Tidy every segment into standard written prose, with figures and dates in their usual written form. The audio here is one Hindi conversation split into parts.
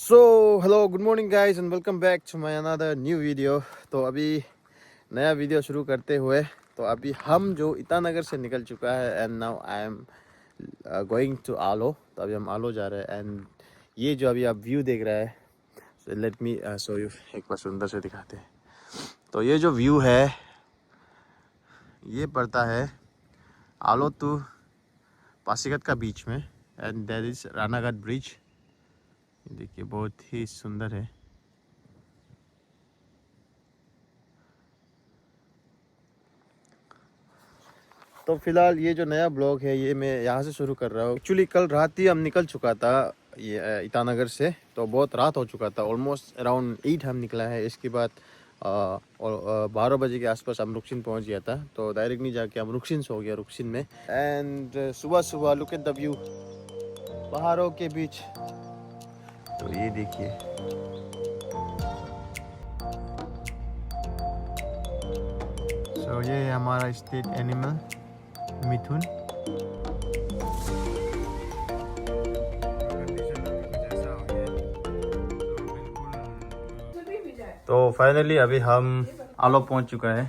So hello good morning guys and welcome back to my another new video. तो अभी नया वीडियो शुरू करते हुए तो अभी हम जो ईटानगर से निकल चुका है and now I am going to Aalo. तो अभी हम आलो जा रहे हैं एंड ये जो अभी आप व्यू देख रहे हैं, so let me show you, एक बार सुंदर से दिखाते हैं। तो ये जो व्यू है ये पड़ता है आलो टू पासीघाट का बीच में and that is Ranaghat bridge. देखिए बहुत ही सुंदर है। तो फिलहाल ये जो नया ब्लॉग है ये मैं यहाँ से शुरू कर रहा हूँ। एक्चुअली कल रात ही हम निकल चुका था ये ईटानगर से, तो बहुत रात हो चुका था, ऑलमोस्ट अराउंड 8 हम निकला है। इसके बाद 12 बजे के आसपास हम रुकसिन पहुँच गया था, तो डायरेक्ट नहीं जाके हम रुकसिन से हो गया रुकसिन में। एंड सुबह सुबह लुक एट द व्यू पहाड़ों के बीच। तो ये देखिए तो ये है हमारा स्टेट एनिमल मिथुन। तो फाइनली अभी हम आलो पहुंच चुका है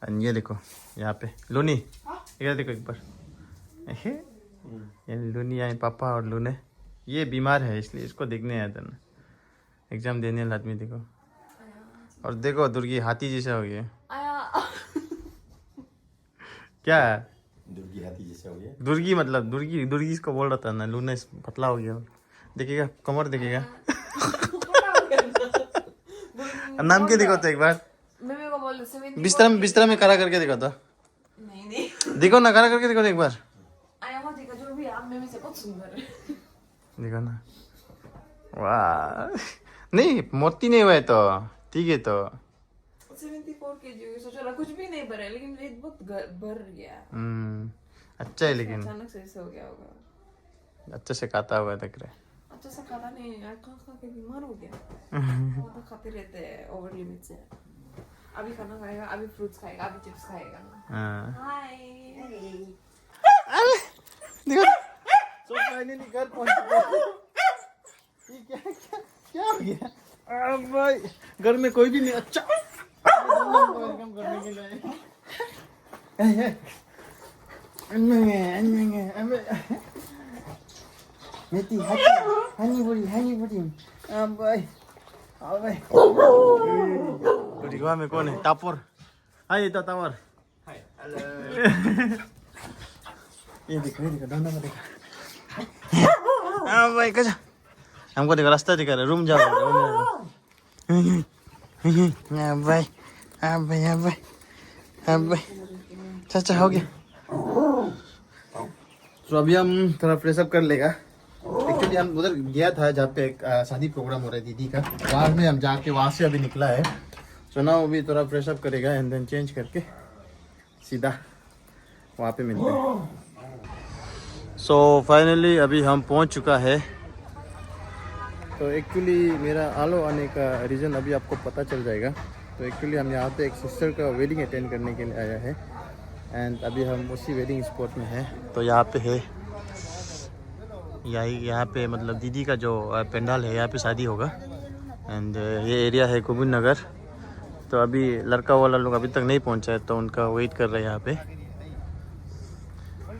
एंड ये देखो यहाँ पे लूनी, इधर देखो एक बार। ये लूनी आए पापा और लूने, ये बीमार है इसलिए इसको देखने आया था ना, एग्जाम देने वाला आदमी। देखो और देखो दुर्गी हाथी जैसा हो गया। क्या दुर्गी हाथी जैसे हो गया? दुर्गी मतलब दुर्गी इसको बोल रहा था ना। लूना पतला हो गया, देखिएगा कमर देखिएगा। नाम क्या दिखा था एक बार? बिस्तर में खड़ा करके दिखा था। नहीं देखो ना, खड़ा करके देखो ना एक बार। देखो ना, वाह नहीं मोती नहीं हुआ है तो ठीक है। तो 74 kg सोचा कुछ भी नहीं भरा, लेकिन वेट बहुत भर गया। अच्छा है, लेकिन अचानक से ऐसे हो गया होगा। अच्छे से खाता हुआ दिख रहा है। अच्छा से खाता नहीं यार, खा के बीमार हो गया। वो तो खाते रहते हैं ओवर लिमिट से। अभी खाना खाएगा, अभी फ्रूट्स खाएगा, अभी चिप्स खाएगा। हाय देखो तो फाइनली घर पहुंच गए। ये क्या हो गया? भाई घर में कोई भी नहीं। अच्छा वेलकम करने के लिए मेथी हनी बुरी भाई। भाई तो दिखवा में कौन है? टापर। हाय तो टावर। Hi hello. ये देखो दोनों में देखो। भाई कैसा हमको देखो, रास्ता दिखा रहा, रूम जाओ। भाई चाचा हो गया। तो अभी हम थोड़ा फ्रेश अप कर लेगा। एक्चुअली हम उधर गया था जहाँ पे एक शादी प्रोग्राम हो रहा है दीदी का, वहाँ में हम जाके वहाँ से अभी निकला है। सो ना वो भी थोड़ा फ्रेश अप करेगा एंड देन चेंज करके सीधा वहाँ पे मिलते हैं। सो फाइनली अभी हम पहुँच चुका है। तो एक्चुअली मेरा आलो आने का रीज़न अभी आपको पता चल जाएगा। तो एक्चुअली हम यहाँ पे एक सिस्टर का वेडिंग अटेंड करने के लिए आया है एंड अभी हम उसी वेडिंग स्पॉट में हैं। तो यहाँ पे है यहाँ पे मतलब दीदी का जो पंडाल है, यहाँ पे शादी होगा एंड ये एरिया है गोविंद नगर। तो अभी लड़का वाला लोग अभी तक नहीं पहुँचा है, तो उनका वेट कर रहे हैं यहाँ पे।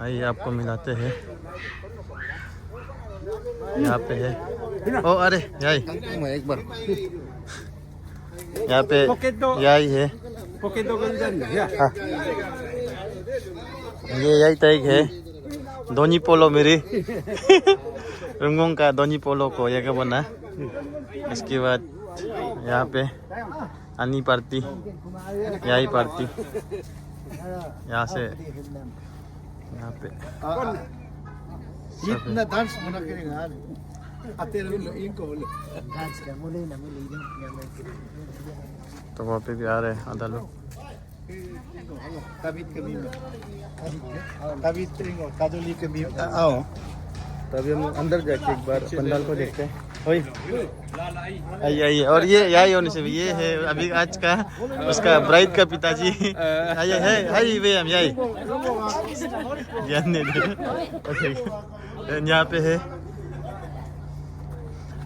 आइए आपको मिलाते हैं, यहाँ पे है। ओ अरे यही एक बार यहाँ पे यही है। हाँ। ये यही तरीक है दोनी पोलो मेरी रुंगोंग का दोनी पोलो को ये क्या बना। इसके बाद यहाँ पे अनी पार्टी, यही पार्टी यहाँ से यहाँ पे इतना डांस बना करेगा तो वहाँ पे भी आ रहे हैं आधा लोग। तो अभी हम अंदर जाके एक बार पंडाल को देखते हैं। आइए और ये यही होने से ये है अभी आज का उसका ब्राइड का पिताजी। आइए है हाय वे हम यही यहाँ पे है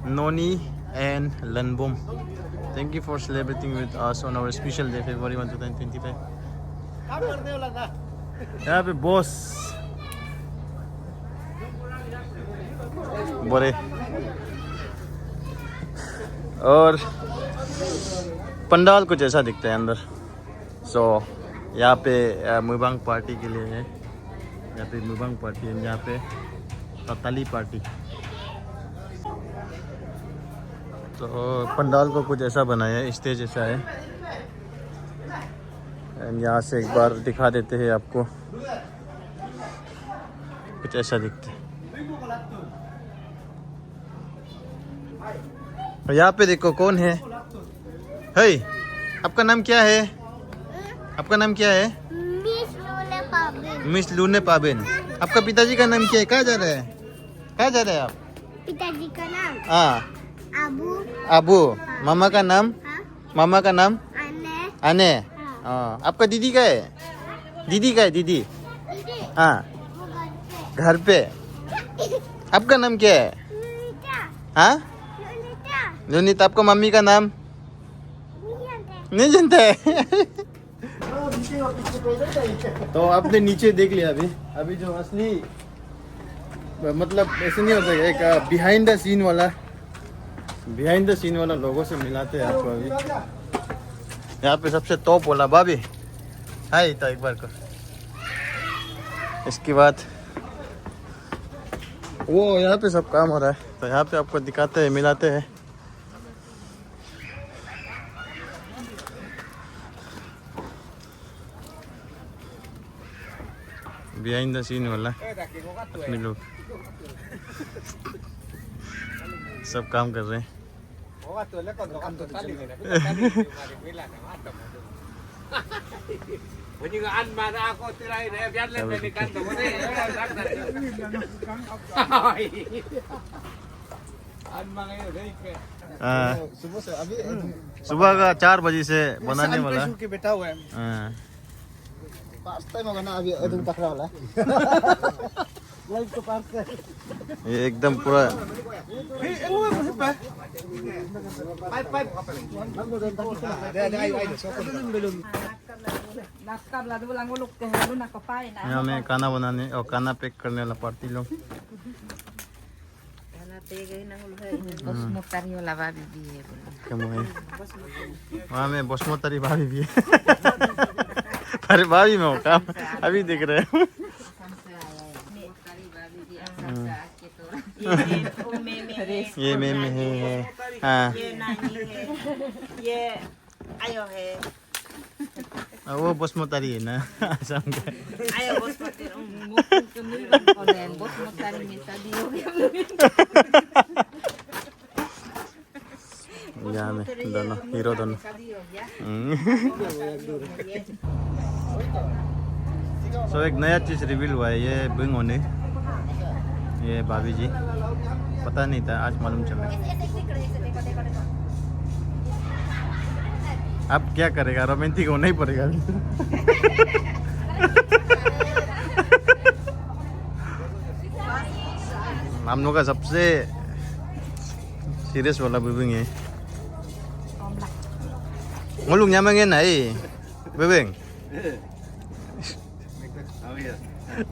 Noni and Lanbom. Thank you for celebrating with us on our special day, February 1, 2025. यहाँ पे बॉस बड़े और पंडाल कुछ ऐसा दिखता है अंदर. सो यहाँ पे मुबांग पार्टी के लिए है. यहाँ पे मुबांग पार्टी है, यहाँ पे तताली पार्टी. तो पंडाल को कुछ ऐसा बनाया है, स्टेज ऐसा है. एंड यहाँ से एक बार दिखा देते हैं आपको. कुछ ऐसा दिखता है. और यहाँ पे देखो कौन है. हे, आपका नाम क्या है? आपका नाम क्या है? मिस लूने पाबेन. आपका पिताजी का नाम क्या है? कहाँ जा रहे हैं? कहाँ जा रहे हैं आप? पिताजी का नाम हाँ, अबू. अबू. मामा का नाम? हाँ, मामा का नाम? अने. अने. हाँ. आपका दीदी का है? दीदी का है? दीदी. दीदी हाँ, वो घर पे. आपका नाम क्या है? लुनिता. हाँ, लुनिता लुनित. आपका मम्मी का नाम नहीं जानते. नहीं जानते है? तो आपने नीचे देख लिया. अभी जो असली मतलब ऐसे नहीं होता, एक बिहाइंड द सीन वाला लोगों से मिलाते हैं आपको. अभी यहाँ पे सबसे टॉप वाला भाभी हाय तो एक बार को. इसके बाद वो यहाँ पे सब काम हो रहा है, तो यहाँ पे आपको दिखाते हैं, मिलाते हैं. बिहाइंड द सीन वाला अपने लोग सब काम कर रहे हैं. हाँ, सुबह का 4 बजे से बनाने वाला. हाँ. ये एकदम पूरा यहाँ में खाना बनाने और खाना पैक करने वाला पार्टी लोग. वहाँ में बसमोतरी भाभी भी है. अरे भाभी में हो काम अभी देख रहे हो. ये में है. हाँ, ये आयो है. वो बसमोतरी है ना आसाम का. आयो बसमती बसमती में शादी हो गया. यहाँ में दोनों हीरो दोनों. सो एक नया चीज़ रिवील हुआ है. ये बिंग होने ये भाभी जी पता नहीं था, आज मालूम चला. अब क्या करेगा, रोमांटिक होना ही पड़ेगा. हम लोग का सबसे सीरियस वाला बिबिंग है. वो लोग यहाँ में नहीं बिबिंग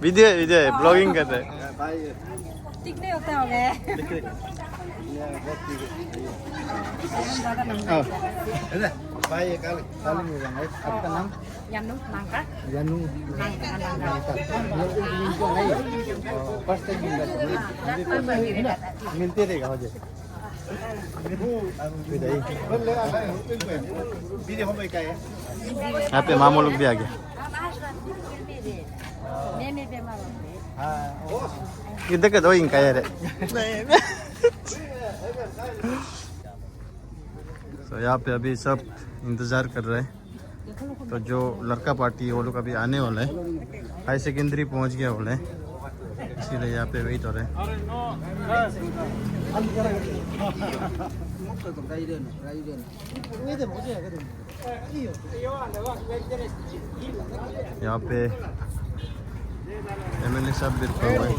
वीडियो ब्लॉगिंग कर रहे हैं. ठीक नहीं होता होगा. आपका नाम? Yanu Nangka. जानू. फर्स्ट टाइम मिलते रहेगा मुझे. यहाँ पे मामू लोग भी आ गए. इधर के दो इनका यार. तो यहाँ पे अभी सब इंतज़ार कर रहे हैं. तो जो लड़का पार्टी है वो लोग अभी आने वाला है. हाई सेकेंडरी पहुँच गया बोले, इसीलिए यहाँ पे वेट हो रहे हैं. यहाँ पे एमएलए साहब भी रुका हुआ है.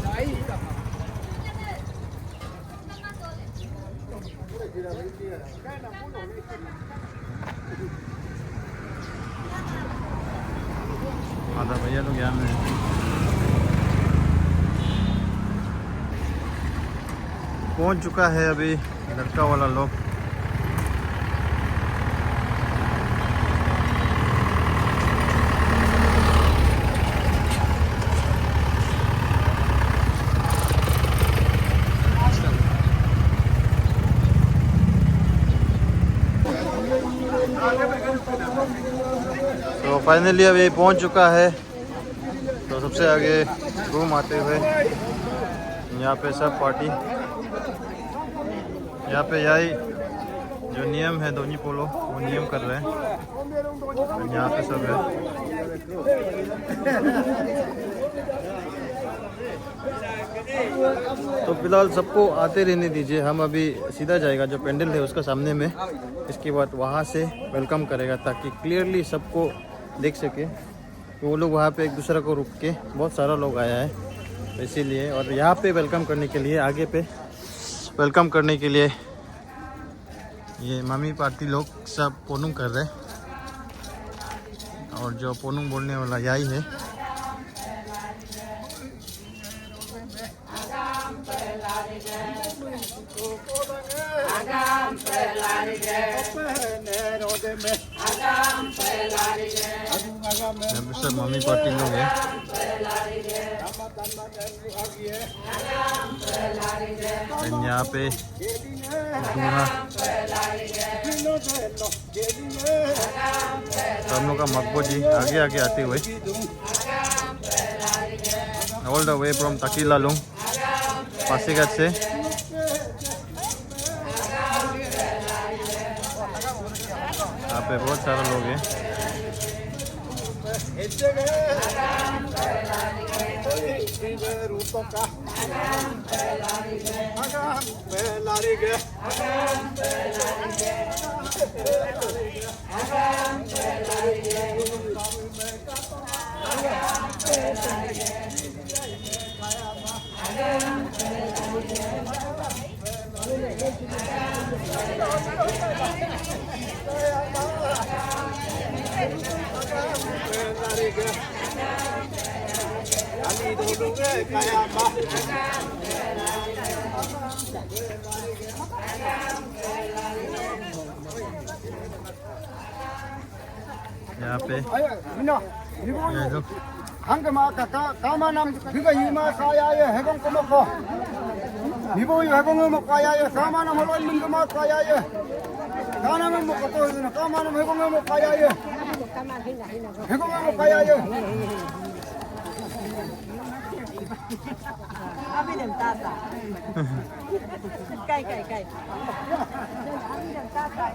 आधा भैया लोग यहाँ में हैं। पहुंच चुका है अभी लड़का वाला लोग। तो फाइनली अभी पहुंच चुका है। तो सबसे आगे रूम आते हुए यहाँ पे सब पार्टी, यहाँ पे यही जो नियम है धोनी पोलो वो नियम कर रहे हैं। यहाँ पे सब है। तो फिलहाल सबको आते रहने दीजिए। हम अभी सीधा जाएगा जो पेंडल है उसका सामने में, इसके बाद वहाँ से वेलकम करेगा ताकि क्लियरली सबको देख सके। वो लोग वहाँ पे एक दूसरे को रुक के, बहुत सारा लोग आया है तो इसीलिए, और यहाँ पे वेलकम करने के लिए, आगे पे वेलकम करने के लिए ये मामी पार्टी लोग सब पोनुंग कर रहे हैं। और जो पोनुंग बोलने वाला यही है। सब मम्मी पार्टी लोग हैं। यहाँ पे दूल्हा हम लोग का मकबो जी आगे आगे आते हुए all the way from Takilalung Pasighat से। यहाँ पे बहुत सारे लोग हैं। यहाँ पे ये लोग 한개마 가마남 비가 이마 사야에 해공 꼬먹고 미보이 해공을 먹고 야에 가마남 홀로 있는 거마 가야에 가나면 먹고 또 있는 가마남 해공을 먹고 야에 해공을 먹고 야에 Abi dem tata. Cay. Abi dem tata.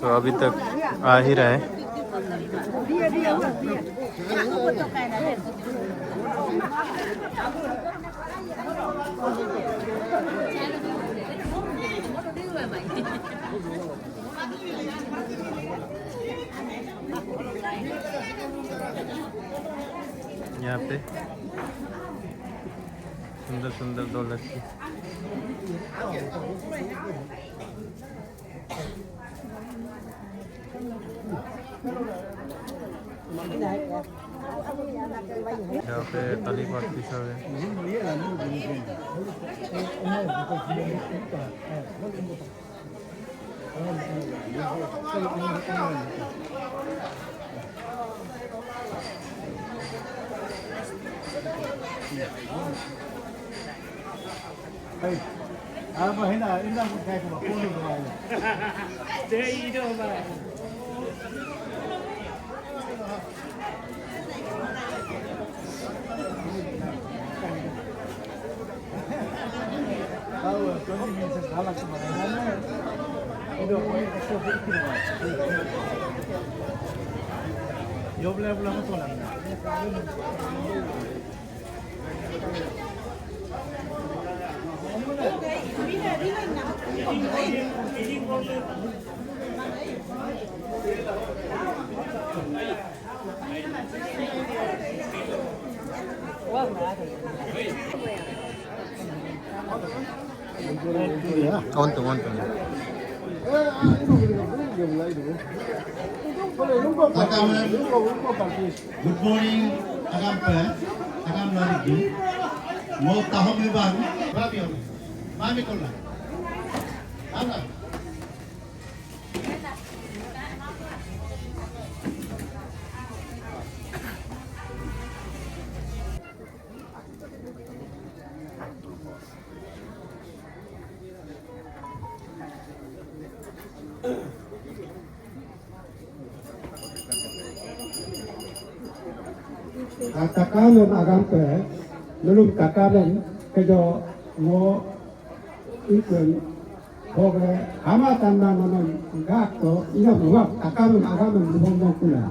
तो अभी तक आ ही रहा है। यहाँ पे सुंदर सुंदर दो लड़की। यहाँ पे ताली पार्टी सब है। Apa hina indah kayak apa pun itu aja. Deh itu apa? Tahu, kalau ini salah sebenarnya. Untung. Good morning, Agampa, Agam Larigi. Mo tahom ibang, Rabio, Mami Kola. Ana. Takalan agampe, belum takalan kejo mo ikut hoge hama tanda nama gakto ina buat takalan agamen bukan pula.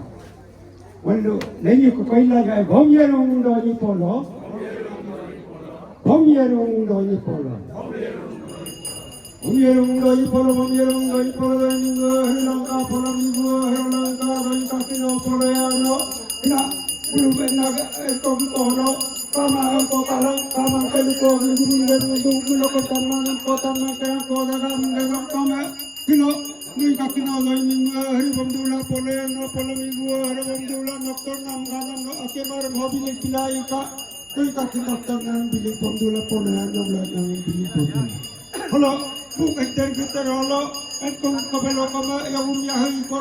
Walau lagi ko kaila gay bomyerung do ni polo, bomyerung do ni polo. Bomyerung do ni polo, hilang ka polo minggu, hilang ka gay kasino polo yano, ina. Belum naga kono kama ko kalang kama ko guru guru ko tanman ko daga ngam kama kino ni ka kino loy min hari bamdula pole no pole minggu hari bamdula noktor nam ganam no akemar bhabile kilai ka koi ka kino tangan bili bamdula pole no la nam bili pole holo bu enter gitar holo ko belo kama ya umya hai ko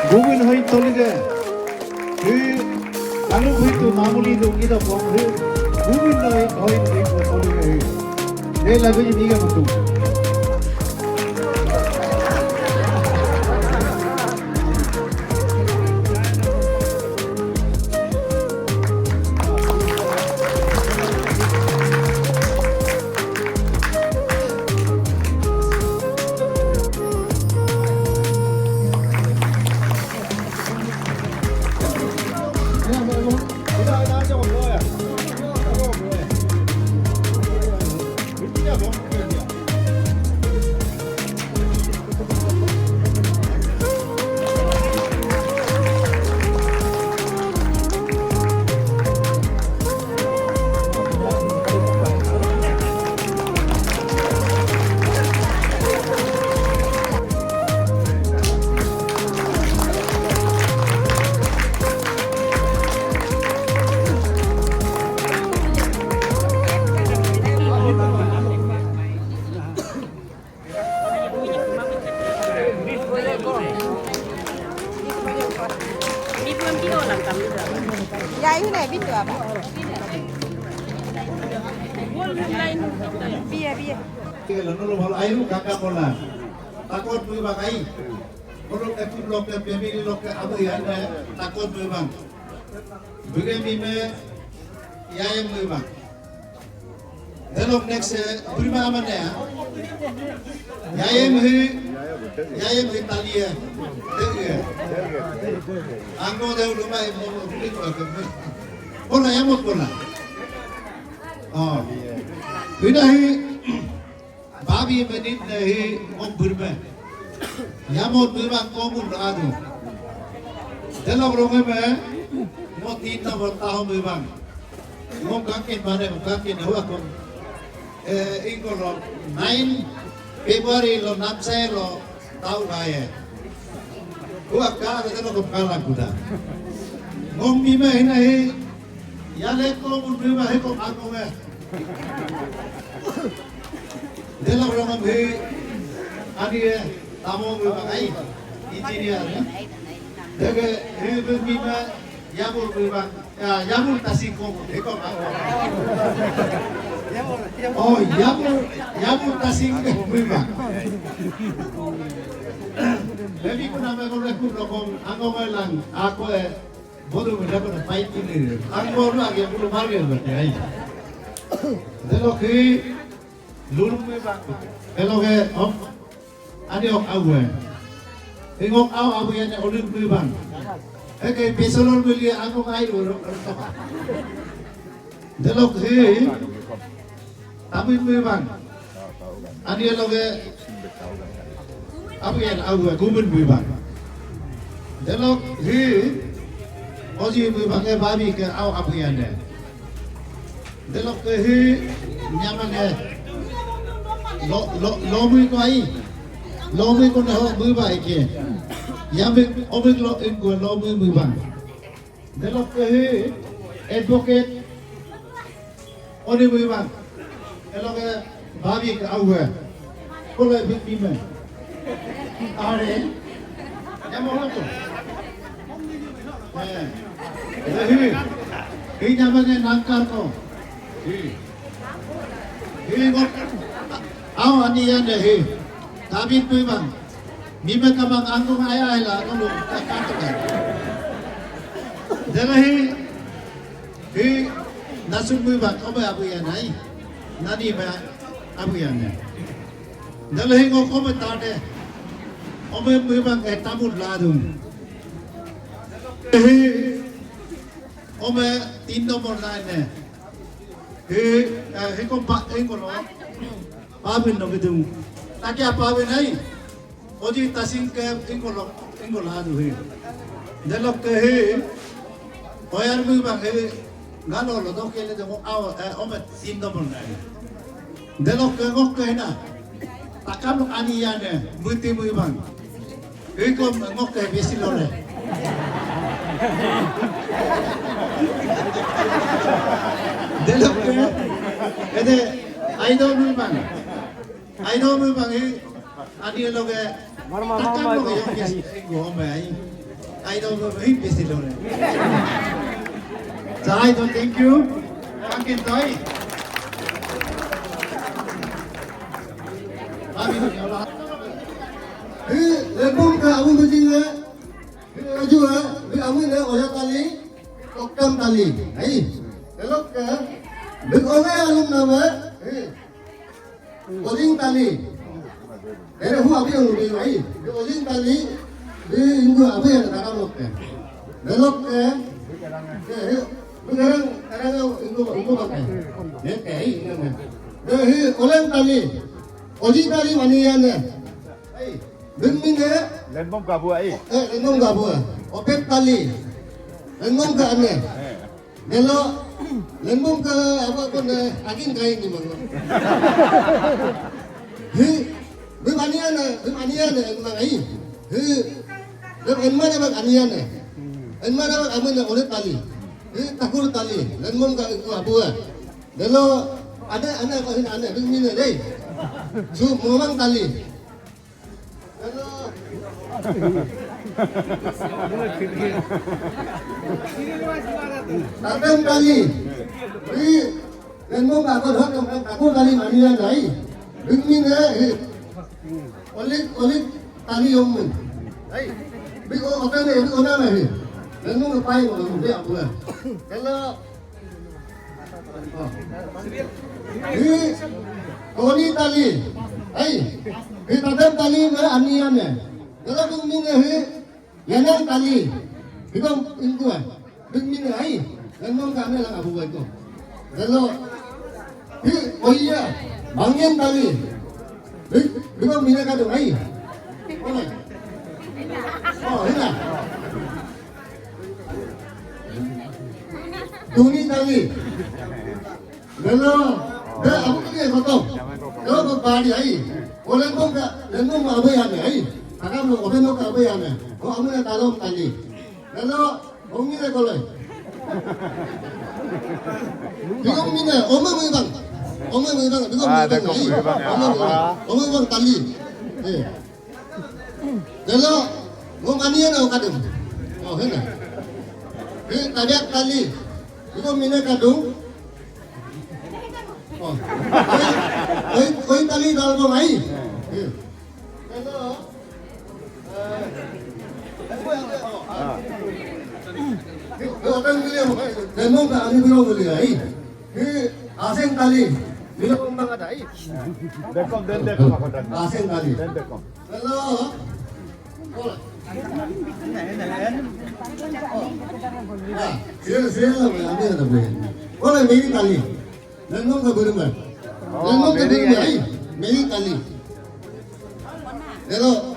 Gubin hoy tolige, lalu itu mamuli dong kita buat gubin hoy itu tolige, ini lagu ini kan betul. Yai cái này biết được ạ? Bia. Lalu hal air kakak bola, takut berbang air. Kalau kita blok ke pemili blok ke abu ya, takut berbang. Bagaimana ya yang berbang? Dalam next prima mana ya? Ya yang Italia, Anggo dah rumah itu bola yang mau bola. Oh, sudah babi menit nahi om berba, yang mau berbang komun adu. Dalam rumah mau tidak bertahan berbang, mau kakin mana mau kakin awak kom. ingko lo 9 February lo namsay lo tau kaya. Gua ka kita lo kepala kuda. Ngom bima hina he yale ko mun bima he ko ako me. Dela orang he adi tamo bima kai engineer. Dege he bima yabur bima yabur tasiko he ko ako. Oh, yabur tasing bima. Baby ko na may kung kung ako may lang ako bodo mo dapat na fight ini. Ako lang yung pulo margen berarti ay. Delo ki lulung may bang. Delo ke op ani ok awe. Ingok aw yan ulit may bang. Kay pesolol beli ako kay lulu. Delo ki tapi may bang. Ani lo ke apa yang awal kumpul bebang, delok hi, oji bebangnya babi ke aw apa yang ada, delok hi nyaman ke, lomi ko ai, lomi ko dah bebang ke, yang obik lo ingko lomi bebang, delok hi advocate, oni bebang, delok babi ke awal, kolai bima. Are, ya mau apa? Ini namanya nangkar ko. Ini kok, aw ani yan deh. Tapi tu bang, bima kamang angkung ayah lah kalau katakan. Jadi, ini nasib bang, kau apa yang naik? Nadi apa yang naik? Jadi kau kau bertanya. Ome bang tamud ladung. Ome 3 nomor lain he ko pak he ko lo. Pabin no gedung. Taki apa pabin ai? Oji tasing ke ingko ladu he. Delok ke he. Oyar bang he ngalo lo dok kele dong aw ome 3 nomor lain. Delok ke ngok ke na. Takam aniyane buti bang. Iko ngok ke besi lore. Delok ke ede aido bang. Aido bang he adi loge takam loge yang besi ngome ai. Aido he besi lore. Jai do thank you. Makin toy. Abi ni Allah. Lebung ke abu biji le, aju abu le oya tali, okam tali, ay, elok ke, bekola alum nama, ojing tali, ere hu abu yang lebih ay, ojing tali, inggu abu yang takam lok ke, elok ke, sekarang inggu pakai, ke ay, oleng tali, ojing tali manian le. Bengming ke? Lembong kabu ai. Lembong kabu. Opet tali. Lembong ke ane. Kalau lembong ke apa pun agin kain ni mang. Bemanian emang ai. Emang emang anian. Emang emang amun oleh tali. Takur tali. Lembong ke kabu. Kalau ada anak kau ini anak bengming deh. Su memang tali. Takkan kali, ini lembong aku dah aku kali mania lagi, begini oleh tali ommen, bego apa ni itu orang ni, lembong apa yang orang dia apa? Kalau ini koni tali, ini takkan tali anian ni. Kalau begini yang tali, Bigom ingkuan, begini ai, lembong kami lang abu itu. Kalau oh iya, bangyan tali, bigom mina kado ai. Oh, ini. Tuni tali. Kalau 네, 아무튼 그것도 여러 말이 아이 원래는 아버야네 아이 아까는 오벤노가 아버야네 그 아무나 다도 달리 그래서 공민의 걸로 미국민의 어머무방 어머무방 달리 예 그래서 뭐 아니에요 가든 했네 그 가격 달리 미국민의 가동 거의 달리 나오고 많이 그래서 어떤 그래요 대목도 안 들어오려요 그 아생 달리 이런 엄마가 다이 아생 달리 그래서 그래서 안 되는 거예요 원래 매일 달리 랜덤도 그러면 매일 달리 그래서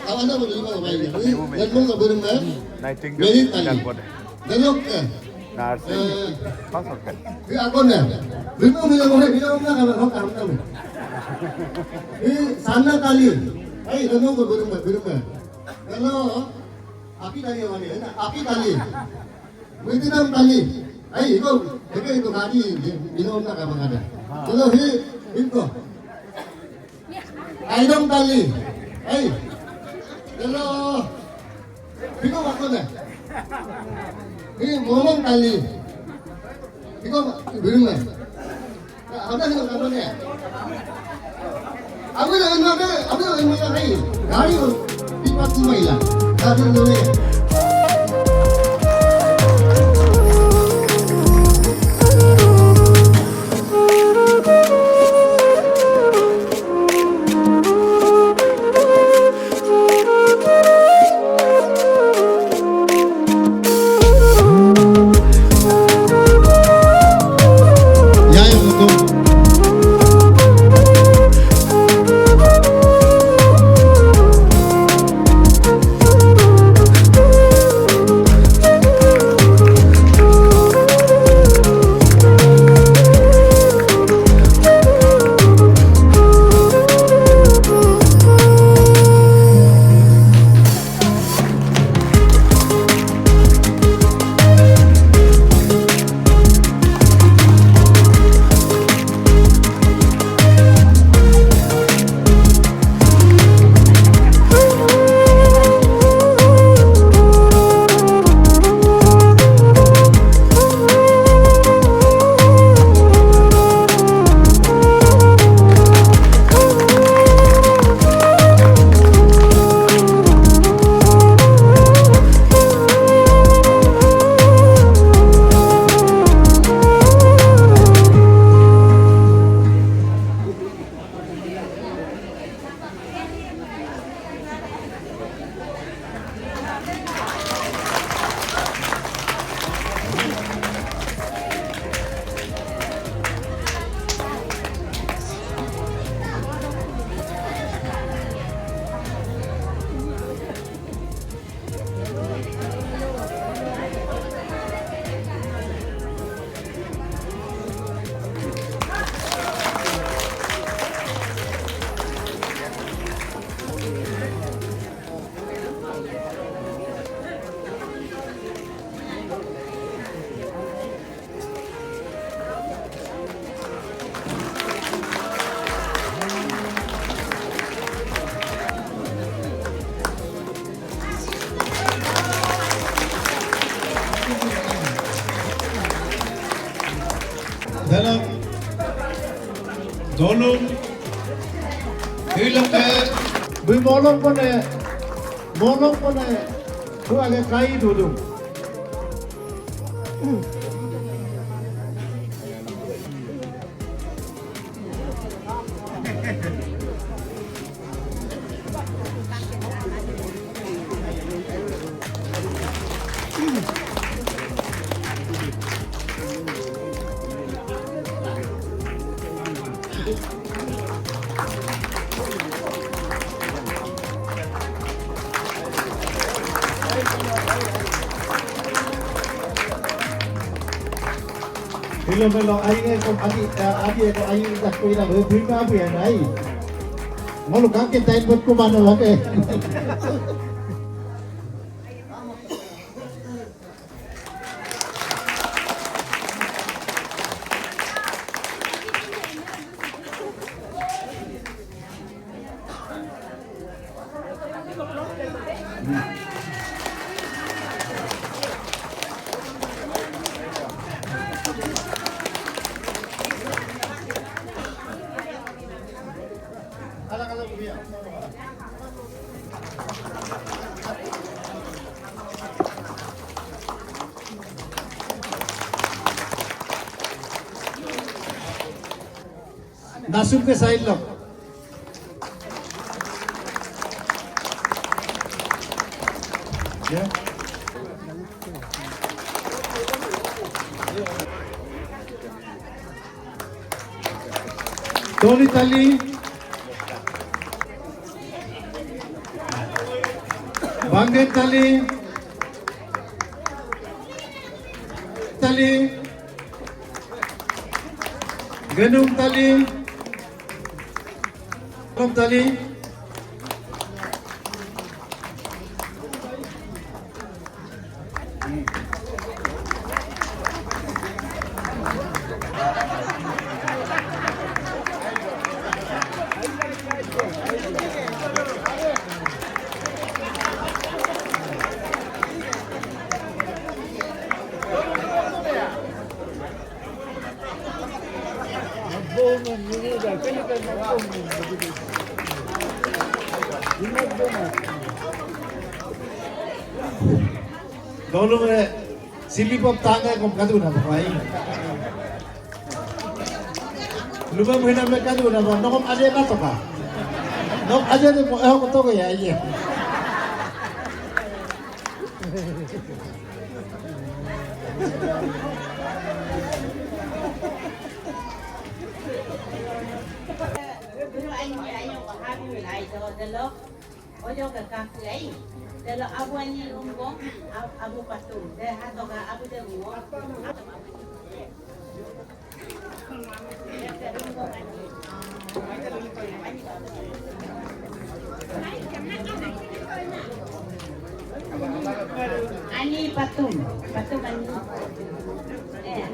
아와나도 이거 봐야 랜덤도 그러면 매일 달리 랜덤 그 아건네 밀어보면 나가면 헛다 한다면 그 산나 달리 아이 랜덤도 그러면 그래서 앞이 달리 말이야 앞이 달리 베트남 달리 아이 이거 되게 이거 많이 밀어온다 가면 하네 그래서 이거 아이동 달리 아이 그래서 이거 바꾸네 이 모몽 달리 이거 밀면 아무나 생각 안 하네 아무나 아이 가리고 뒷바퀴만 다들 노래 dalam dolong hilang molong pone tu agak kai dulu Bilo melo aing ko adi ko aing dah ko ina berfirma apa ya nai. Malu kakek tain buat ku mana lagi. नासुम के side low Tony Tali Bangen Tali Tali Genung Tali Om Tali Kalau sili pop tangga kom kadu na pakai. Lupa mungkin ambil kadu na pa. Nokom aja na to ka. Nok aja ni mo ko to ko ya iya. Ojo ke kaki kalau abu ni umbong abu patung deh atau ke abu deh uang ani patung ani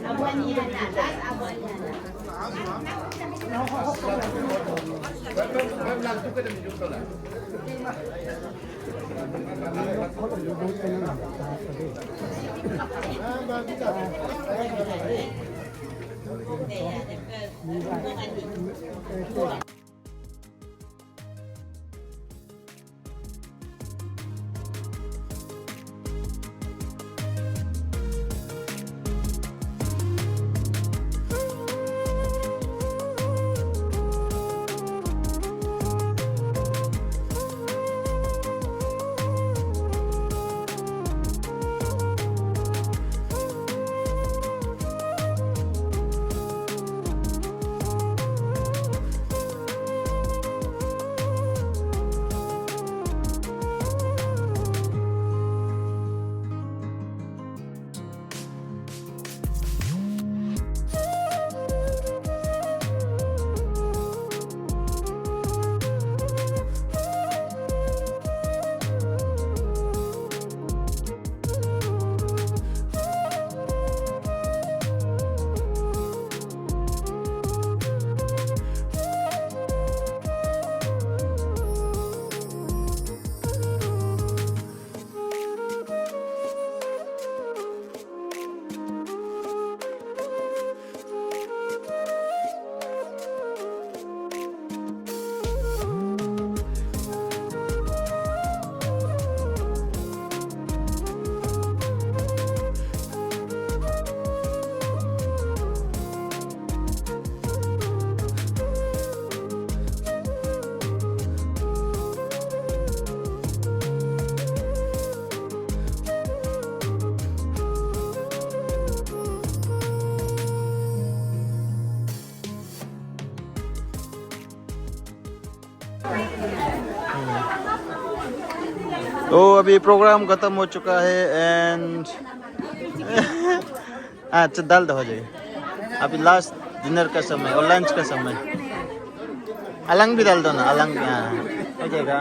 abu ani anak das abu ani anak तो अभी प्रोग्राम खत्म हो चुका है एंड अच्छा दाल तो हो जाएगी अभी लास्ट डिनर का समय और लंच का समय। अलंग भी डाल दो ना, अलंग भी। हाँ हो जाएगा।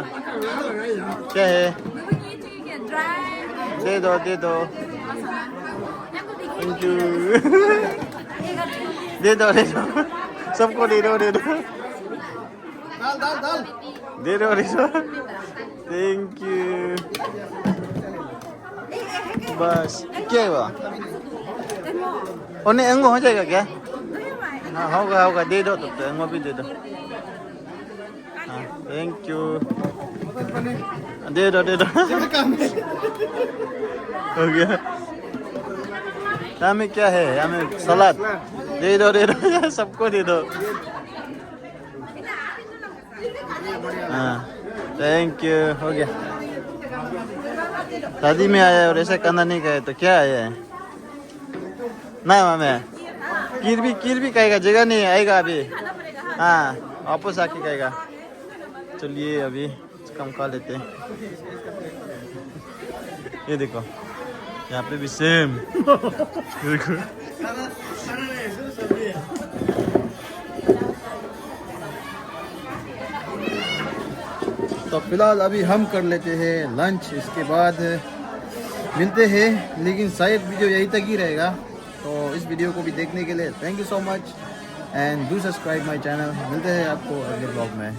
क्या है? दे दो दे दो। Thank you. दे दो दे दो, सबको दे दो दे दो। दे दो दे दो। Thank you. बस क्या हुआ? और नहीं एंगो हो जाएगा क्या? हाँ होगा होगा, दे दो तब तो एंगो भी दे दो। हाँ थैंक यू। दे दो दे दो। हो गया। यहाँ में क्या है? यहाँ में सलाद। दे दो सबको दे दो। हाँ थैंक यू। हो गया। शादी में आया और ऐसा करना नहीं कहे तो क्या आया है ना मामे? कीर भी कहेगा, जगह नहीं आएगा अभी। हाँ वापस आके कहेगा। चलिए अभी कम खा लेते हैं। ये देखो यहाँ पे भी सेम। देखो तो फिलहाल अभी हम कर लेते हैं लंच, इसके बाद मिलते हैं। लेकिन शायद वीडियो यहीं तक ही रहेगा। तो इस वीडियो को भी देखने के लिए thank you so much and do subscribe my channel. मिलते हैं आपको अगले ब्लॉग में।